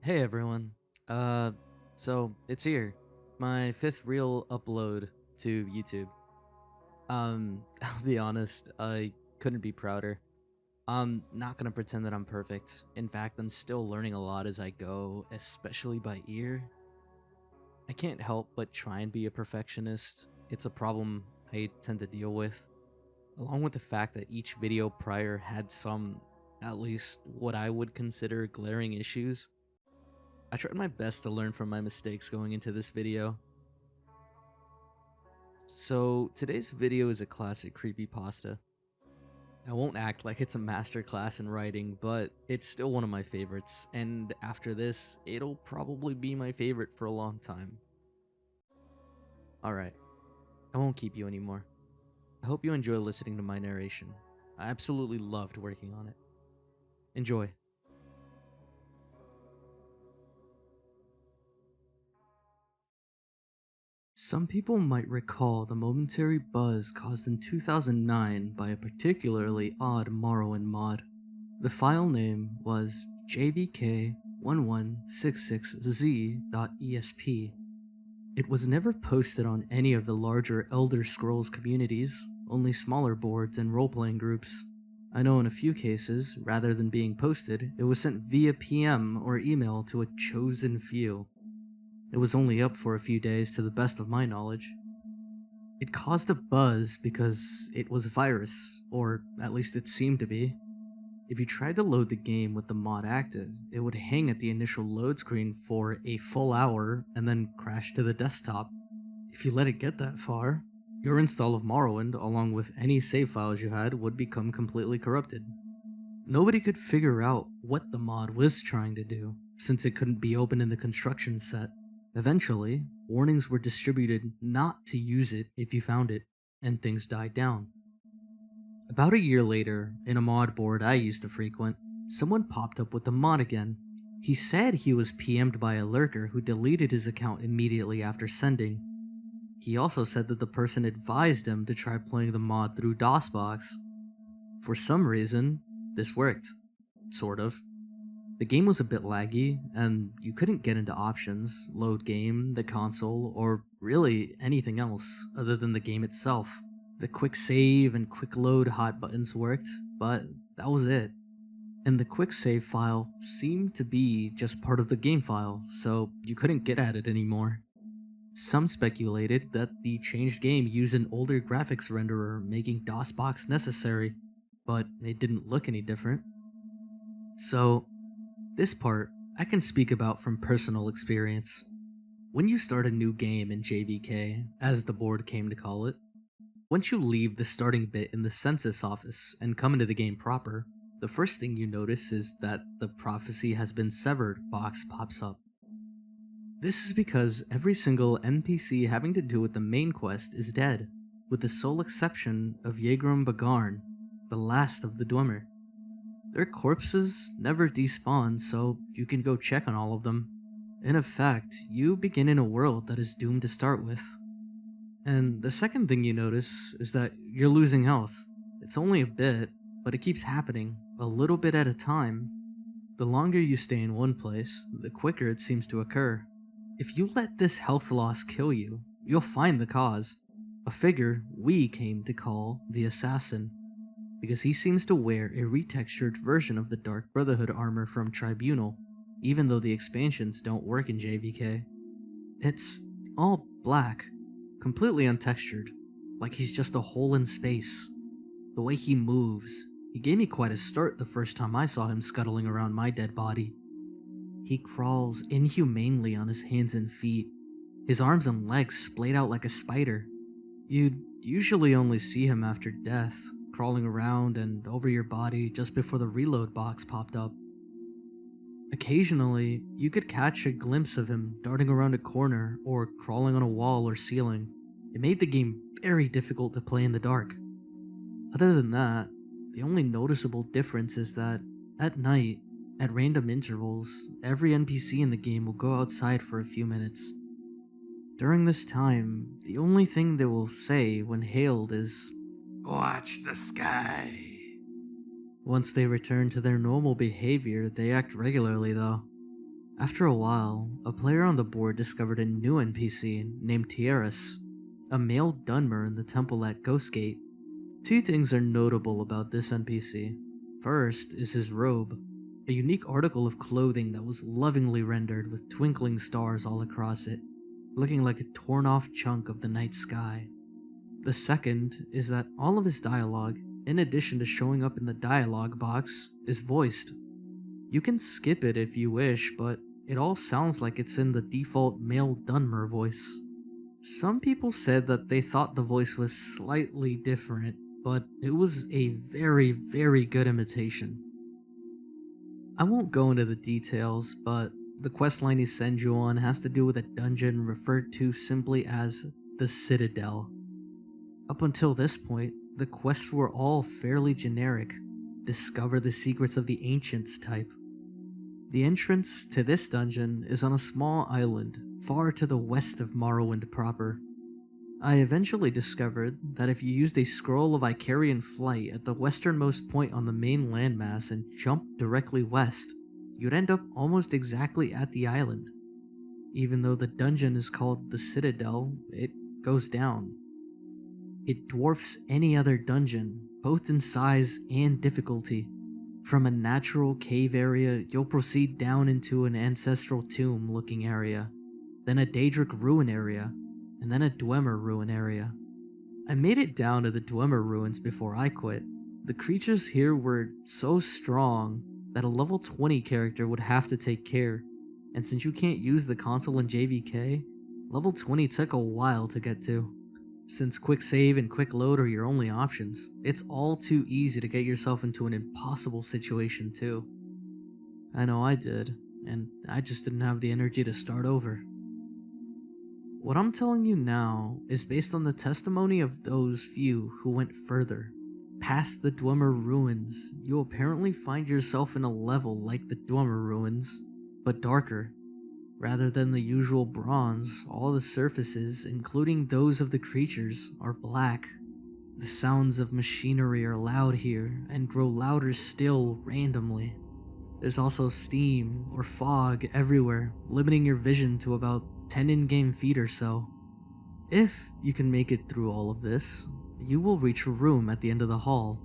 Hey everyone. So it's here. My fifth real upload to YouTube. I'll be honest, I couldn't be prouder. I'm not gonna pretend that I'm perfect. In fact, I'm still learning a lot as I go, especially by ear. I can't help but try and be a perfectionist. It's a problem I tend to deal with, along with the fact that each video prior had some, at least what I would consider glaring issues. I tried my best to learn from my mistakes going into this video. So today's video is a classic creepypasta. I won't act like it's a masterclass in writing, but it's still one of my favorites, and after this, it'll probably be my favorite for a long time. Alright, I won't keep you anymore. I hope you enjoy listening to my narration. I absolutely loved working on it. Enjoy. Some people might recall the momentary buzz caused in 2009 by a particularly odd Morrowind mod. The file name was JVK1166z.esp. It was never posted on any of the larger Elder Scrolls communities, only smaller boards and role-playing groups. I know in a few cases, rather than being posted, it was sent via PM or email to a chosen few. It was only up for a few days to the best of my knowledge. It caused a buzz because it was a virus, or at least it seemed to be. If you tried to load the game with the mod active, it would hang at the initial load screen for a full hour and then crash to the desktop. If you let it get that far, your install of Morrowind, along with any save files you had, would become completely corrupted. Nobody could figure out what the mod was trying to do, since it couldn't be opened in the construction set. Eventually, warnings were distributed not to use it if you found it, and things died down. About a year later, in a mod board I used to frequent, someone popped up with the mod again. He said he was PM'd by a lurker who deleted his account immediately after sending. He also said that the person advised him to try playing the mod through DOSBox. For some reason, this worked. Sort of. The game was a bit laggy, and you couldn't get into options, load game, the console, or really anything else other than the game itself. The quick save and quick load hot buttons worked, but that was it. And the quick save file seemed to be just part of the game file, so you couldn't get at it anymore. Some speculated that the changed game used an older graphics renderer, making DOSBox necessary, but it didn't look any different. So, this part I can speak about from personal experience. When you start a new game in JVK, as the board came to call it, once you leave the starting bit in the census office and come into the game proper, the first thing you notice is that the prophecy has been severed box pops up. This is because every single NPC having to do with the main quest is dead, with the sole exception of Yegrum Bagarn, the last of the Dwemer. Their corpses never despawn, so you can go check on all of them. In effect, you begin in a world that is doomed to start with. And the second thing you notice is that you're losing health. It's only a bit, but it keeps happening, a little bit at a time. The longer you stay in one place, the quicker it seems to occur. If you let this health loss kill you, you'll find the cause. A figure we came to call the Assassin, because he seems to wear a retextured version of the Dark Brotherhood armor from Tribunal, even though the expansions don't work in JVK. It's all black, completely untextured, like he's just a hole in space. The way he moves, he gave me quite a start the first time I saw him scuttling around my dead body. He crawls inhumanely on his hands and feet, his arms and legs splayed out like a spider. You'd usually only see him after death, crawling around and over your body just before the reload box popped up. Occasionally, you could catch a glimpse of him darting around a corner or crawling on a wall or ceiling. It made the game very difficult to play in the dark. Other than that, the only noticeable difference is that, at night, at random intervals, every NPC in the game will go outside for a few minutes. During this time, the only thing they will say when hailed is, "Watch the sky." Once they return to their normal behavior, they act regularly though. After a while, a player on the board discovered a new NPC named Tierras, a male Dunmer in the temple at Ghostgate. Two things are notable about this NPC. First is his robe, a unique article of clothing that was lovingly rendered with twinkling stars all across it, looking like a torn off chunk of the night sky. The second is that all of his dialogue, in addition to showing up in the dialogue box, is voiced. You can skip it if you wish, but it all sounds like it's in the default male Dunmer voice. Some people said that they thought the voice was slightly different, but it was a very, very good imitation. I won't go into the details, but the questline he sends you on has to do with a dungeon referred to simply as the Citadel. Up until this point, the quests were all fairly generic. Discover the secrets of the ancients type. The entrance to this dungeon is on a small island far to the west of Morrowind proper. I eventually discovered that if you used a scroll of Icarian flight at the westernmost point on the main landmass and jumped directly west, you'd end up almost exactly at the island. Even though the dungeon is called the Citadel, it goes down. It dwarfs any other dungeon, both in size and difficulty. From a natural cave area, you'll proceed down into an ancestral tomb looking area, then a Daedric ruin area, and then a Dwemer ruin area. I made it down to the Dwemer ruins before I quit. The creatures here were so strong that a level 20 character would have to take care, and since you can't use the console in JVK, level 20 took a while to get to. Since quick save and quick load are your only options, it's all too easy to get yourself into an impossible situation too. I know I did, and I just didn't have the energy to start over. What I'm telling you now is based on the testimony of those few who went further. Past the Dwemer ruins, you apparently find yourself in a level like the Dwemer ruins, but darker. Rather than the usual bronze, all the surfaces, including those of the creatures, are black. The sounds of machinery are loud here, and grow louder still randomly. There's also steam or fog everywhere, limiting your vision to about 10 in-game feet or so. If you can make it through all of this, you will reach a room at the end of the hall.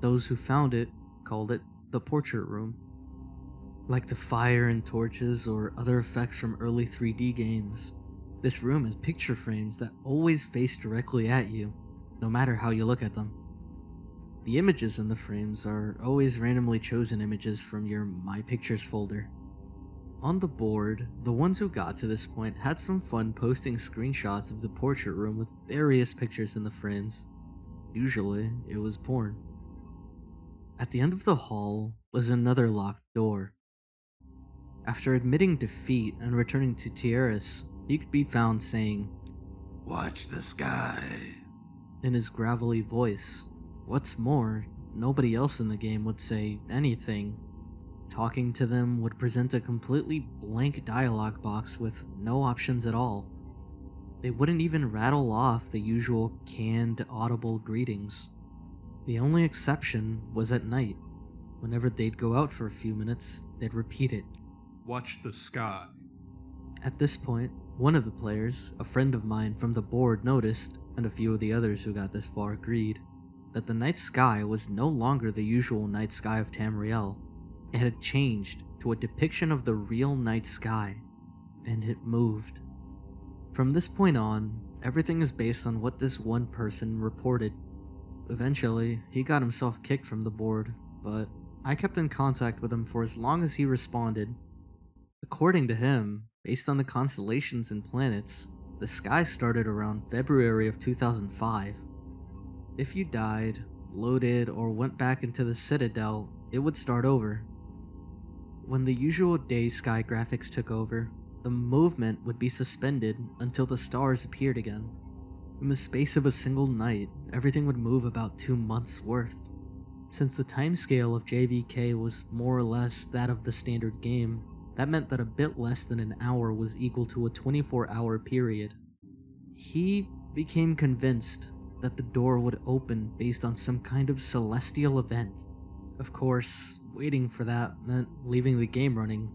Those who found it called it the portrait room. Like the fire and torches or other effects from early 3D games, this room has picture frames that always face directly at you, no matter how you look at them. The images in the frames are always randomly chosen images from your My Pictures folder. On the board, the ones who got to this point had some fun posting screenshots of the portrait room with various pictures in the frames. Usually, it was porn. At the end of the hall was another locked door. After admitting defeat and returning to Tierras, he could be found saying, "Watch the sky," in his gravelly voice. What's more, nobody else in the game would say anything. Talking to them would present a completely blank dialogue box with no options at all. They wouldn't even rattle off the usual canned audible greetings. The only exception was at night. Whenever they'd go out for a few minutes, they'd repeat it. "Watch the sky." At this point, one of the players, a friend of mine from the board, noticed, and a few of the others who got this far agreed, that the night sky was no longer the usual night sky of Tamriel. It had changed to a depiction of the real night sky, and it moved. From this point on, everything is based on what this one person reported. Eventually, he got himself kicked from the board, but I kept in contact with him for as long as he responded. According to him, based on the constellations and planets, the sky started around February of 2005. If you died, loaded, or went back into the Citadel, it would start over. When the usual day sky graphics took over, the movement would be suspended until the stars appeared again. In the space of a single night, everything would move about 2 months worth. Since the timescale of JVK was more or less that of the standard game, that meant that a bit less than an hour was equal to a 24-hour period. He became convinced that the door would open based on some kind of celestial event. Of course, waiting for that meant leaving the game running.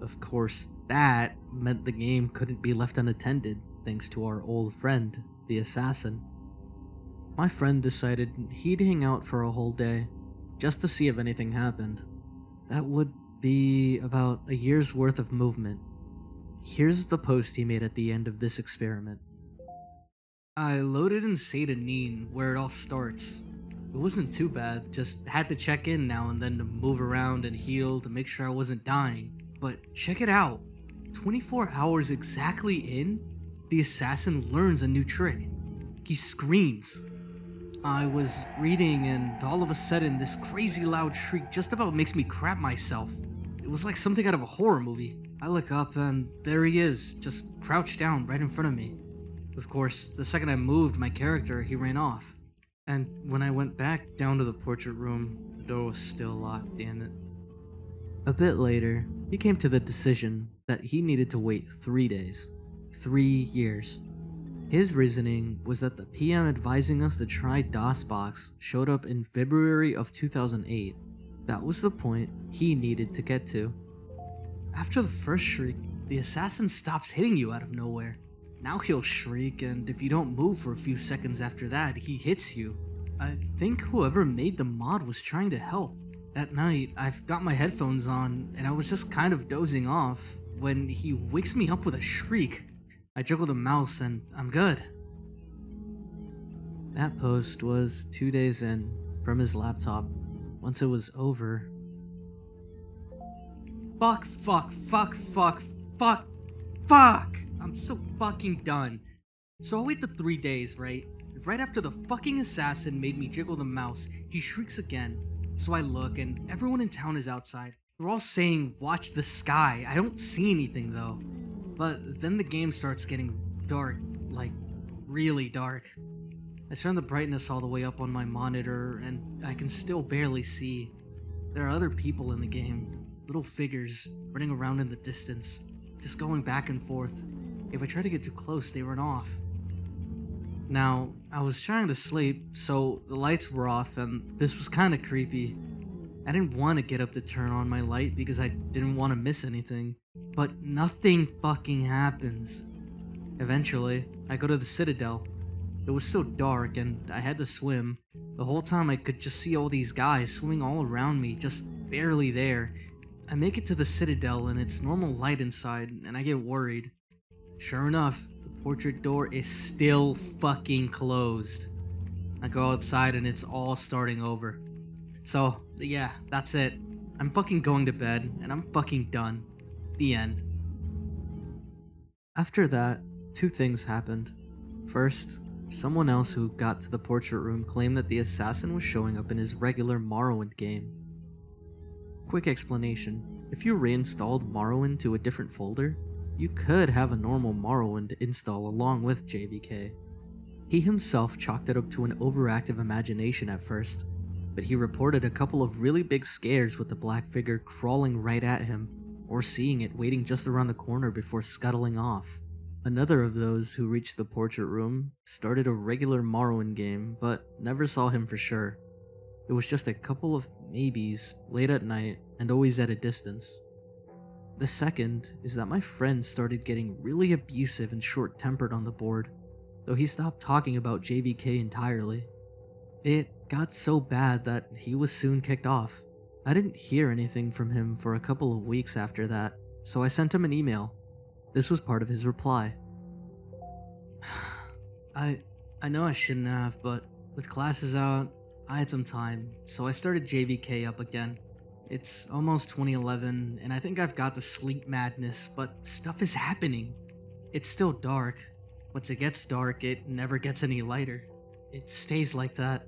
Of course, that meant the game couldn't be left unattended thanks to our old friend, the assassin. My friend decided he'd hang out for a whole day, just to see if anything happened. That would be about a year's worth of movement. Here's the post he made at the end of this experiment. I loaded in Satanine, where it all starts. It wasn't too bad, just had to check in now and then to move around and heal to make sure I wasn't dying. But check it out. 24 hours exactly in, the assassin learns a new trick. He screams. I was reading and all of a sudden this crazy loud shriek just about makes me crap myself. It was like something out of a horror movie. I look up and there he is, just crouched down right in front of me. Of course, the second I moved my character, he ran off. And when I went back down to the portrait room, the door was still locked, damn it. A bit later, he came to the decision that he needed to wait 3 days. 3 years. His reasoning was that the PM advising us to try DOSBox showed up in February of 2008. That was the point he needed to get to. After the first shriek, the assassin stops hitting you out of nowhere. Now he'll shriek, and if you don't move for a few seconds after that, he hits you. I think whoever made the mod was trying to help. That night, I've got my headphones on, and I was just kind of dozing off when he wakes me up with a shriek. I juggle the mouse and I'm good. That post was 2 days in from his laptop. Once it was over... Fuck. I'm so fucking done. So I wait the 3 days, right? Right after the fucking assassin made me jiggle the mouse, he shrieks again. So I look and everyone in town is outside. They're all saying, watch the sky. I don't see anything though. But then the game starts getting dark, like really dark. I turn the brightness all the way up on my monitor and I can still barely see. There are other people in the game, little figures running around in the distance, just going back and forth. If I try to get too close, they run off. Now, I was trying to sleep, so the lights were off and this was kinda creepy. I didn't want to get up to turn on my light because I didn't want to miss anything. But nothing fucking happens. Eventually, I go to the Citadel. It was so dark and I had to swim. The whole time I could just see all these guys swimming all around me, just barely there. I make it to the Citadel and it's normal light inside and I get worried. Sure enough, the portrait door is still fucking closed. I go outside and it's all starting over. So, yeah, that's it. I'm fucking going to bed, and I'm fucking done. The end. After that, 2 things happened. First, someone else who got to the portrait room claimed that the assassin was showing up in his regular Morrowind game. Quick explanation. If you reinstalled Morrowind to a different folder, you could have a normal Morrowind install along with JVK. He himself chalked it up to an overactive imagination at first, but he reported a couple of really big scares with the black figure crawling right at him, or seeing it waiting just around the corner before scuttling off. Another of those who reached the portrait room started a regular Morrowind game, but never saw him for sure. It was just a couple of maybes, late at night, and always at a distance. The second is that my friend started getting really abusive and short-tempered on the board, though he stopped talking about JVK entirely. It got so bad that he was soon kicked off. I didn't hear anything from him for a couple of weeks after that, so I sent him an email. This was part of his reply. I know I shouldn't have, but with classes out, I had some time, so I started JVK up again. It's almost 2011, and I think I've got the sleep madness, but stuff is happening. It's still dark. Once it gets dark, it never gets any lighter. It stays like that.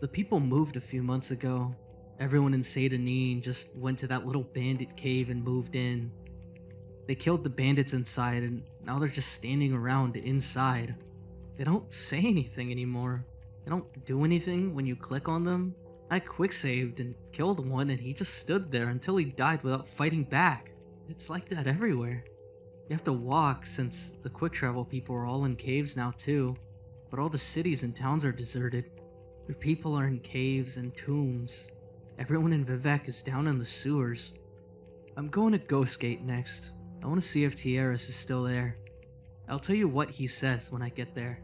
The people moved a few months ago. Everyone in Satanine just went to that little bandit cave and moved in. They killed the bandits inside and now they're just standing around inside. They don't say anything anymore. They don't do anything when you click on them. I quick-saved and killed one and he just stood there until he died without fighting back. It's like that everywhere. You have to walk since the quick travel people are all in caves now too. But all the cities and towns are deserted. The people are in caves and tombs. Everyone in Vivek is down in the sewers. I'm going to Ghostgate next. I want to see if Tierras is still there. I'll tell you what he says when I get there.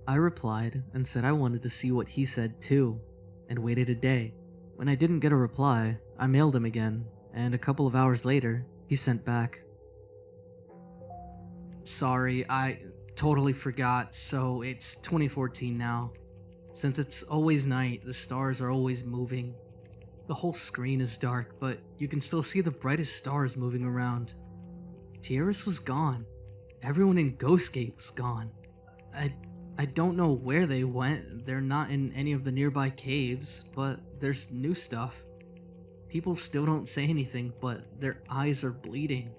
I replied and said I wanted to see what he said too, and waited a day. When I didn't get a reply, I mailed him again, and a couple of hours later, he sent back. Sorry, I totally forgot, so it's 2014 now. Since it's always night, the stars are always moving. The whole screen is dark, but you can still see the brightest stars moving around. Tierras was gone. Everyone in Ghostgate was gone. I don't know where they went. They're not in any of the nearby caves, but there's new stuff. People still don't say anything, but their eyes are bleeding.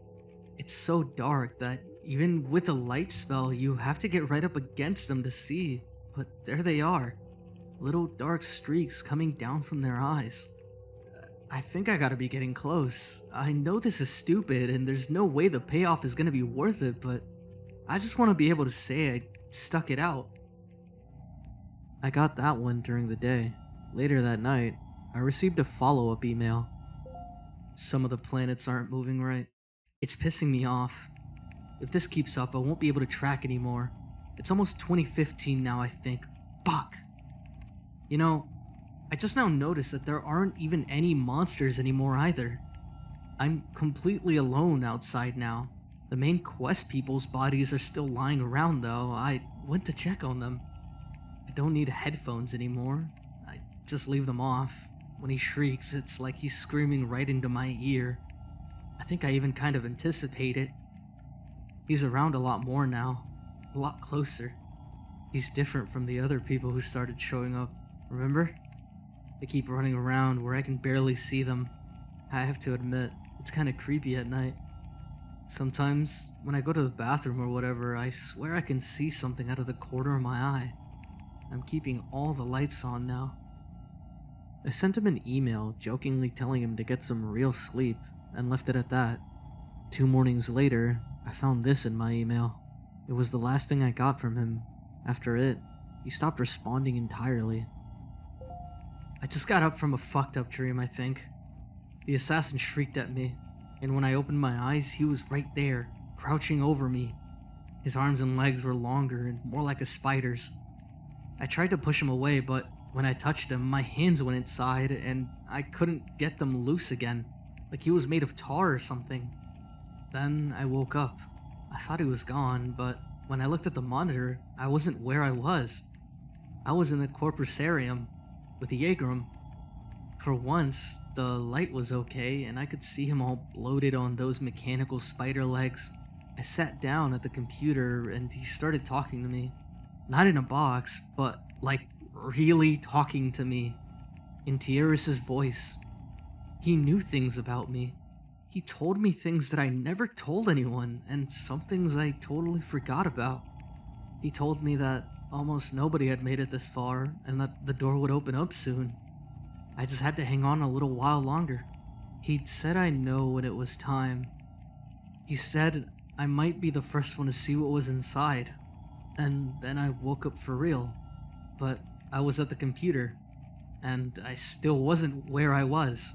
It's so dark that even with a light spell, you have to get right up against them to see. But there they are. Little dark streaks coming down from their eyes. I think I gotta be getting close. I know this is stupid and there's no way the payoff is gonna be worth it, but I just want to be able to say I stuck it out. I got that one during the day. Later that night, I received a follow-up email. Some of the planets aren't moving right. It's pissing me off. If this keeps up, I won't be able to track anymore. It's almost 2015 now, I think. Fuck. You know, I just now noticed that there aren't even any monsters anymore either. I'm completely alone outside now. The main quest people's bodies are still lying around though. I went to check on them. I don't need headphones anymore. I just leave them off. When he shrieks, it's like he's screaming right into my ear. I think I even kind of anticipate it. He's around a lot more now. A lot closer. He's different from the other people who started showing up. Remember? They keep running around where I can barely see them. I have to admit, it's kind of creepy at night. Sometimes, when I go to the bathroom or whatever, I swear I can see something out of the corner of my eye. I'm keeping all the lights on now. I sent him an email jokingly telling him to get some real sleep and left it at that. 2 mornings later, I found this in my email. It was the last thing I got from him. After it, he stopped responding entirely. I just got up from a fucked up dream, I think. The assassin shrieked at me, and when I opened my eyes, he was right there, crouching over me. His arms and legs were longer and more like a spider's. I tried to push him away, but when I touched him, my hands went inside and I couldn't get them loose again, like he was made of tar or something. Then I woke up. I thought he was gone, but when I looked at the monitor, I wasn't where I was. I was in the Corpusarium with the Yagrum. For once, the light was okay and I could see him all bloated on those mechanical spider legs. I sat down at the computer and he started talking to me. Not in a box, but like really talking to me. In Tierras' voice. He knew things about me. He told me things that I never told anyone, and some things I totally forgot about. He told me that almost nobody had made it this far, and that the door would open up soon. I just had to hang on a little while longer. He'd said I'd know when it was time. He said I might be the first one to see what was inside. And then I woke up for real. But I was at the computer, and I still wasn't where I was.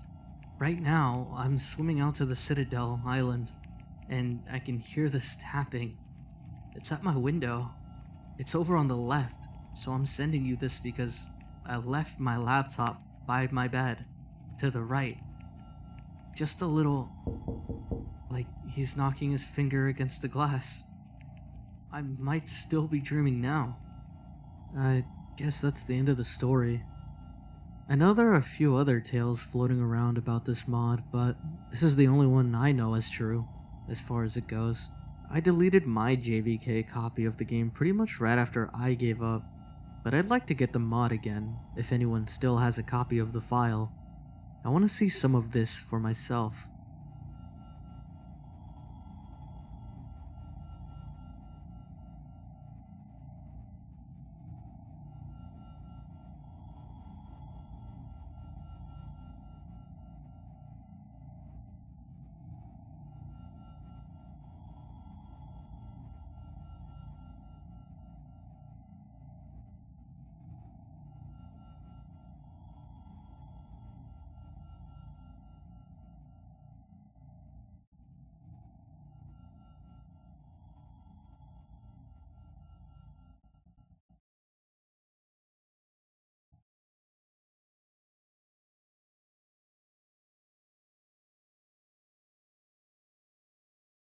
Right now, I'm swimming out to the Citadel Island, and I can hear this tapping. It's at my window. It's over on the left, so I'm sending you this because I left my laptop by my bed, to the right. Just a little, like he's knocking his finger against the glass. I might still be dreaming now. I guess that's the end of the story. I know there are a few other tales floating around about this mod, but this is the only one I know as true, as far as it goes. I deleted my JVK copy of the game pretty much right after I gave up, but I'd like to get the mod again, if anyone still has a copy of the file. I want to see some of this for myself.